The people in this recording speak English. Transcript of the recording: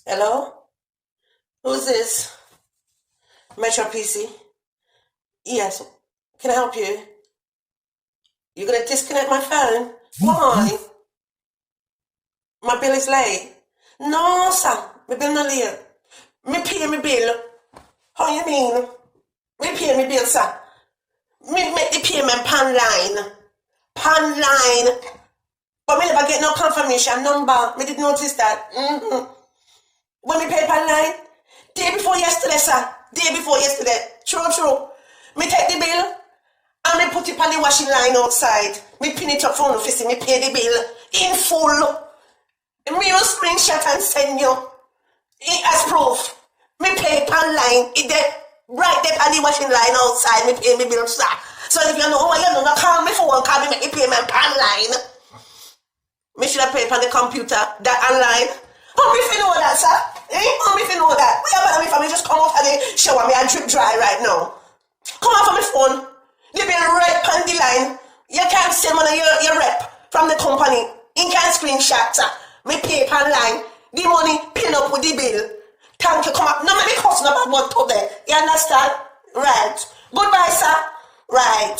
Hello? Who's this? Metro PC? Yes. Can I help you? You're gonna disconnect my phone? Why? My bill is late. No, sir. My bill not late. Me pay my bill. How you mean? Me pay my bill, sir. Me make the payment pan line. Pan line. But me never get no confirmation number. Me did notice that. When me pay pan line? Day before yesterday, sir. Day before yesterday. True. Me take the bill and me put it on the washing line outside. Me pin it up for office. Me pay the bill in full. Me use screenshot and send you. As proof. Me pay pan line. It there right there on the washing line outside. Me pay me bill, sir. So if you know what you know, call me for one call me make the payment pan line. Me should have paid on the computer that online. How me if you know that, sir? How me if you know that? Why about me if I just come off of the shower me and drip dry right now? Come off of my phone. You be right on the line. You can't send money your rep from the company. You can't screenshot, sir. Me pay online. The money pin up with the bill. Thank you. Come up. No, me cussing about what to there. You understand? Right. Goodbye, sir. Right.